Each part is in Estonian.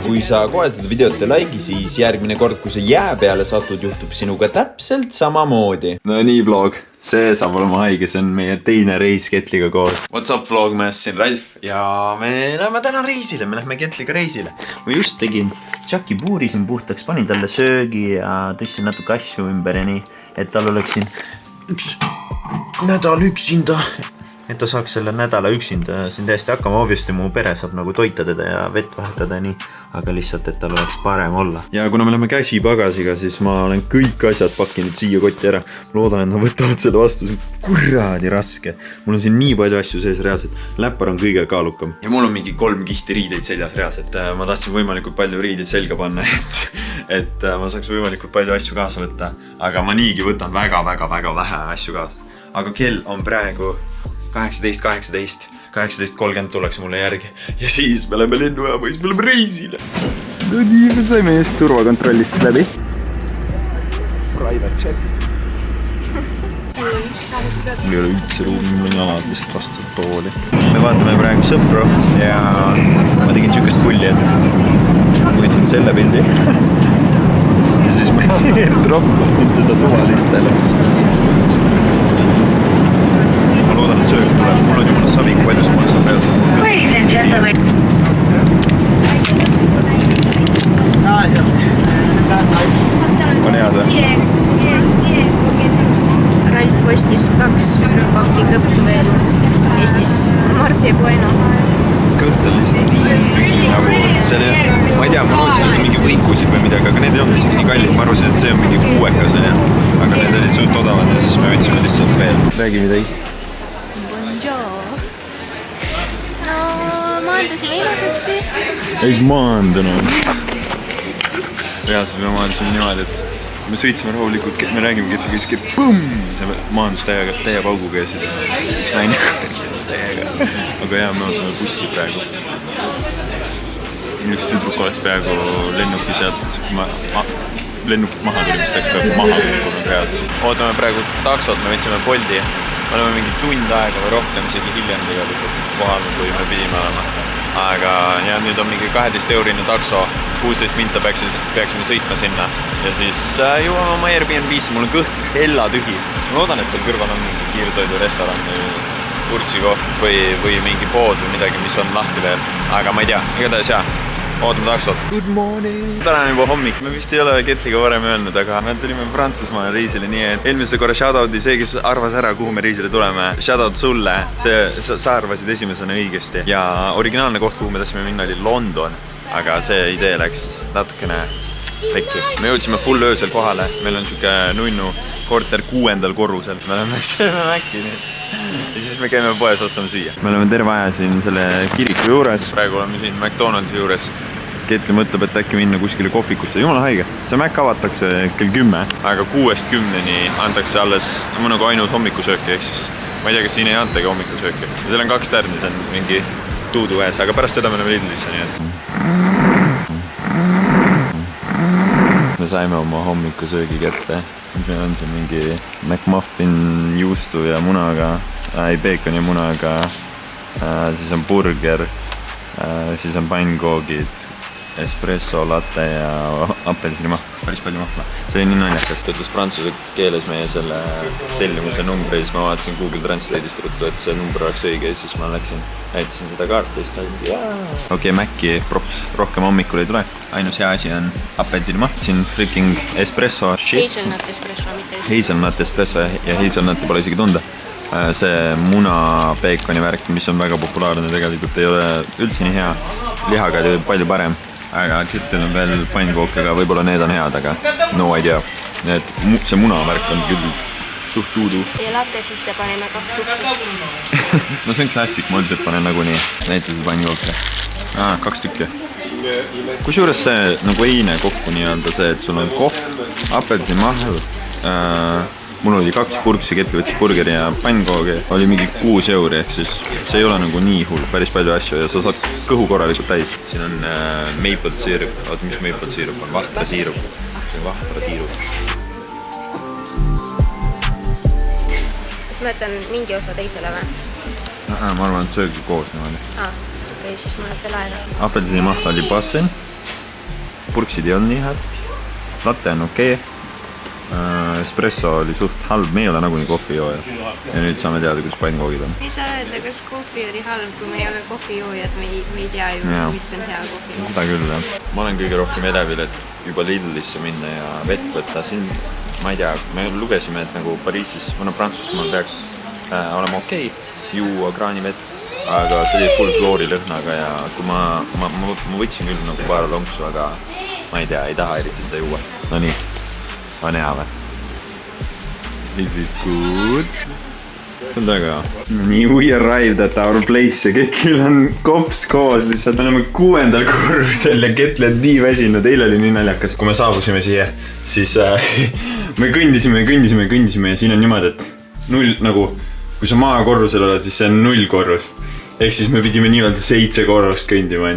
kui sa kohe seda videot ei like'i, siis järgmine kord, kui sa jää peale satud, juhtub sinuga täpselt samamoodi. No nii, vlog. See saab olema haige, see on meie teine reis Ketliga koos. What's up, vlogmees, siin Ralf ja me läheme täna reisile, me lähme Ketliga reisile. Ma just tegin Jacki puurisin puhtaks, panin talle söögi ja tõstsin natuke asju ümber ja nii, et tal oleks siin üks nädal üksinda. Et ta saaks selle nädala üksinda siin täiesti hakkama, obviously mu pere saab nagu toita teda ja vett vahetada ja nii, aga lihtsalt, et tal oleks parem olla. Ja kuna me läheme käsipagasiga, siis ma olen kõik asjad pakkinud siia kotti ära. Loodan, et nad võtavad selle vastu, see on kuradi raske. Mul on siin nii palju asju sees reaalselt. Läppar on kõige kaalukam. Ja mul on mingi 3 kihti riideid seljas reaalselt. Ma tahtsin võimalikult palju riideid selga panna, et ma saaks võimalikult palju asju kaasa võtta. Aga ma niigi võtan väga vähe asju kaasa. Aga kell on praegu 18:30 tullakse mulle järgi ja siis me läheme lennujaama ja siis me läheme reisile. No nii, me saime just turvakontrollist läbi. Private chat. Mul ei ole üldse ruumi, mul on jalad lihtsalt vastu tooli. Me vaatame praegu sõpru ja ma tegin sükest pulli, et võtsin selle pildi ja siis ma airdroppasin seda suvalistele. Ma loodan, et söög tuleb. Mul on jumala savi, kui palju sa maksad reaalselt. On head või? Ralf ostis 2 pakki krõpsu veel ja siis Marsi Bueno. Kõht on lihtsalt nagu selle, ma ei tea, ma lootsin mingi võikusid või midagi, aga need ei olnud lihtsalt nii kallid. Ma arvasin, et see on mingi 6-kas, aga need olid suht odavad ja siis me võtsime lihtsalt veel. Räägi midagi. Maandusime ilusasti. Ei maandunud. Reaalselt me maandusime niimoodi, et me sõitsime rahulikult, me räägime Ketliga, siis käib põmm! See maandus täie pauguga ja siis üks naine korjas täiega. Aga jah, me ootame bussi praegu. Üks tüdruk oleks peaaegu lennuki sealt lennukit maha tuli, mis läks peaaegu maha kukkunud reaalselt. Ootame praegu taksot, me võtsime Bolti. Me oleme mingi tund aega või rohkem, isegi hiljem tegelikult kohal, kui me pidime olema. Aga ja nüüd on mingi 12-eurine takso, 16 minta peaksime sõitma sinna. Ja siis jõuame oma Airbnb-sse, mul on kõht hella tühi. Ma loodan, et seal kõrval on mingi kiirtoidu restoran või purksi koht või mingi pood või midagi, mis on lahti veel. Aga ma ei tea, igatahes jah. Ootame taksot. Good morning! Täna on juba hommik. Me vist ei ole Ketliga varem öelnud, aga me tulime Prantsusmaale reisile nii, et eelmise korra shoutouti see, kes arvas ära, kuhu me reisile tuleme. Shoutout sulle. Sa arvasid esimesena õigesti. Ja originaalne koht, kuhu me tahtsime minna, oli London. Aga see idee läks natukene pekki. Me jõudsime full öösel kohale. Meil on siuke nunnu korter 6. korrusel. Me oleme sööme mäkki nüüd. Ja siis me käime poes, ostame süüa. Me oleme terve aja siin selle kiriku juures. Praegu oleme siin McDonaldsi juures. Ketli mõtleb, et äkki minna kuskile kohvikusse. Jumala haige. See Mac avatakse kell 10. Aga 6-10 antakse alles nagu ainus hommikusööki. Ehk siis ma ei tea, kas siin ei antagi hommikusööki. Ja seal on 2 tärni, see on mingi tuudu ees. Aga pärast seda me oleme Lidlisse, nii et me saime oma hommikusöögi kätte. Meil on see mingi McMuffin juustu ja munaga, bacon ja munaga, siis on burger, siis on pannkoogid, espresso, latte ja apelsinimahla. Päris palju mahla. See oli nii naljakas, ta ütles prantsuse keeles meie selle tellimuse numbri ja siis ma vaatasin Google Translate'ist ruttu, et see number oleks õige ja siis ma näitasin seda kaarti ja siis ta oli Okei, Maci props rohkem hommikul ei tule. Ainus hea asi on apelsinimahl, siin freaking espresso shit. Hazelnut espresso, mitte Hazelnut espresso ja hazelnutti pole isegi tunda. See muna peekoni värk, mis on väga populaarne, tegelikult ei ole üldse nii hea. Lihaga oli palju parem. Aga Ketil on veel pannkookiga, võib-olla need on head, aga no idea. See munavärk on küll suht tuudu. Ja latte sisse paneme 2 suppi. No see on klassik, ma üldiselt panen nagunii. Näitasid pannkooke. 2 tükki. Kusjuures see nagu eine kokku nii-öelda see, et sul on kohv, apelsinimahl, mul oli 2 purksi, Ketli võttis burgeri ja pannkoogi. Oli mingi 6 euri, ehk siis see ei ole nagu nii hull, päris palju asju ja sa saad kõhu korralikult täis. Siin on maple syrup. Oota, mis maple syrup on? Vahtrasiirup. Vahtrasiirup. Kas ma jätan mingi osa teisele või? Ma arvan, et söögi koos niimoodi. või siis mul läheb veel aega. Apelsinimahl oli bassin. Purksid ei olnud nii head. Latte on okei. Espresso oli suht halb, me ei ole nagunii kohvijoojad. Ja nüüd saame teada, kuidas pannkoogid on. Ei saa öelda, kas kohvi oli halb, kui me ei ole kohvijoojad, me ei tea ju, mis on hea kohvi. Seda küll, jah. Ma olen kõige rohkem edevil, et juba Lidlisse minna ja vett võtta. Siin, ma ei tea, me lugesime, et nagu Pariisis, Prantsusmaal peaks olema okei juua kraanivett, aga see oli full kloorilõhnaga ja kui ma võtsin küll nagu paar lonksu, aga ma ei tea, ei taha eriti seda juua. No nii. On hea või? Is it good? See on väga hea. Nii, we arrived at our place ja Ketlil on kops koos lihtsalt. Me oleme 6. korrusel ja Ketl on nii väsinud. Eile oli nii naljakas. Kui me saabusime siia, siis me kõndisime ja siin on niimoodi, et null, nagu kui sa maakorrusel oled, siis see on 0 korrus. Ehk siis me pidime nii-öelda 7 korrust kõndima,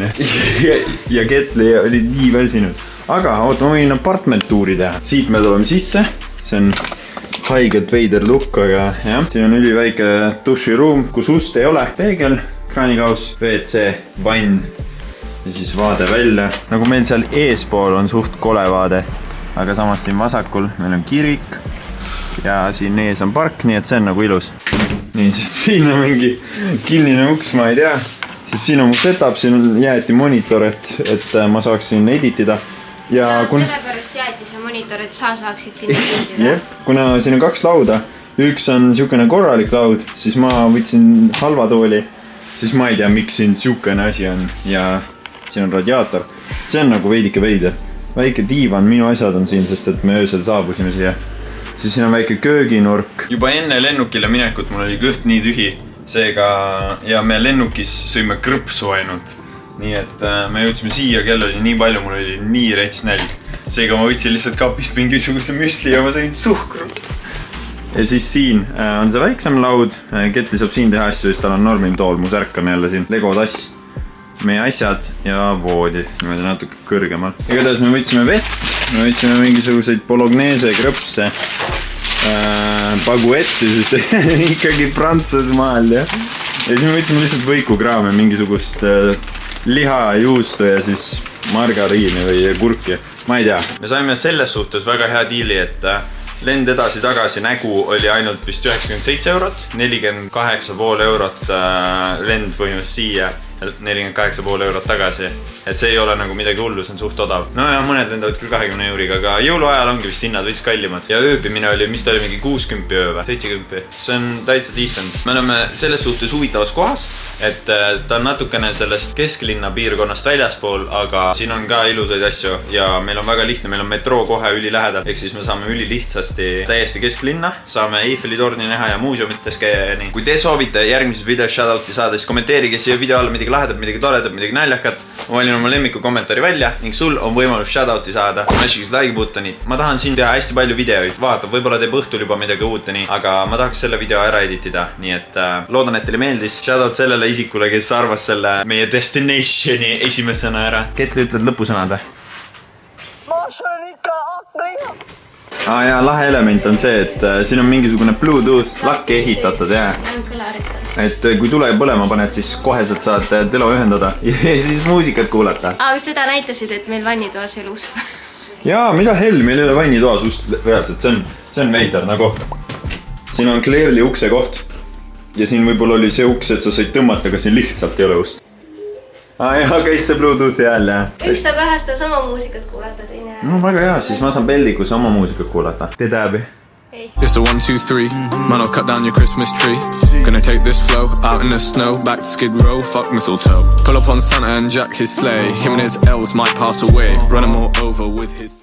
ja Ketli oli nii väsinud. Aga oot, ma võin apartment-tuuri teha. Siit me tuleme sisse. See on haigelt veider lukk, aga jah. Siin on üliväike duširuum, kus ust ei ole. Peegel, kraanikaus, WC, vann ja siis vaade välja. Nagu meil seal eespool on suht kole vaade, aga samas siin vasakul meil on kirik ja siin ees on park, nii et see on nagu ilus. Nii, siis siin on mingi kinnine uks, ma ei tea. Siis siin on mu setup, siin on jäeti monitor, et ma saaksin editida. Ja sellepärast jäeti see monitor, et sa saaksid siin editida. Jep, kuna siin on 2 lauda, üks on siukene korralik laud, siis ma võtsin halva tooli, siis ma ei tea, miks siin siukene asi on ja siin on radiaator. See on nagu veidike veider. Väike diivan, minu asjad on siin, sest et me öösel saabusime siia. Siis siin on väike kööginurk. Juba enne lennukile minekut mul oli kõht nii tühi, seega ja me lennukis sõime krõpsu ainult. Nii et me jõudsime siia, kell oli nii palju, mul oli nii rets nälg. Seega ma võtsin lihtsalt kapist mingisuguse müsli ja ma sõin suhkrut. Ja siis siin on see väiksem laud. Ketli saab siin teha asju, siis tal on normim tool. Mu särk on jälle siin Lego tass. Meie asjad ja voodi. Niimoodi natuke kõrgemal. Igatahes me võtsime vett. Me võtsime mingisuguseid bolognese krõpse. Baguetti, sest ikkagi Prantsusmaal, ja siis me võtsime lihtsalt võikukraame, mingisugust liha, juustu ja siis margariini või kurki. Ma ei tea. Me saime selles suhtes väga hea diili, et lend edasi-tagasi nägu oli ainult vist 97 eurot, 48,5 eurot lend põhimõtteliselt siia, 48,5 eurot tagasi. Et see ei ole nagu midagi hullu, see on suht odav. No ja mõned lendavad küll 20 euriga, aga jõuluajal ongi vist hinnad võis kallimad. Ja ööbimine oli, mis ta oli mingi 60 ööve, 70. See on täitsa decent. Me oleme selles suhtes huvitavas kohas, et ta on natukene sellest kesklinna piirkonnast väljaspool, aga siin on ka ilusaid asju ja meil on väga lihtne, meil on metroo kohe üli lähedal, ehk siis me saame üli lihtsasti täiesti kesklinna, saame Eiffeli torni näha ja muuseumites käia ja nii. Kui te soovite järgmises videos shoutouti saada, siis kommenteerige siia video alla midagi lahedat, midagi toredat, midagi naljakat. Ma valin oma lemmiku kommentaari välja ning sul on võimalus shoutouti saada. Mäšikis like buttoni. Ma tahan siin teha hästi palju videoid. Vaata, võib-olla teeb õhtul juba midagi uut, nii, aga ma tahaks selle video ära editida. Nii et loodan, et teile meeldis. Shoutout sellele isikule, kes arvas selle meie destinationi esimesena ära. Ketli, ütled lõpusõnad? Ma olen ikka akna. Ja lahe element on see, et siin on mingisugune Bluetooth lakke ehitatud, jah. Et kui tule põlema paned, siis koheselt saad telo ühendada ja siis muusikat kuulata. Aga seda näitasid, et meil vannitoas ei ole ust. Jaa, mida hell, meil ei ole vannitoas ust reaalselt, see on veider nagu. Siin on clearly ukse koht ja siin võib-olla oli see uks, et sa said tõmmata, aga siin lihtsalt ei ole ust. Jaa, käis see Bluetoothi hääl, jah. Üks saab ühest sama muusikat kuulata, teine. No väga hea, siis ma saan peldiku sama muusikat kuulata. Te täbi? It's a 1, 2, 3. Man, I'll cut down your Christmas tree. Gonna take this flow out in the snow, back to Skid Row, fuck mistletoe. Pull up on Santa and Jack his sleigh. Him and his elves might pass away. Run them all over with his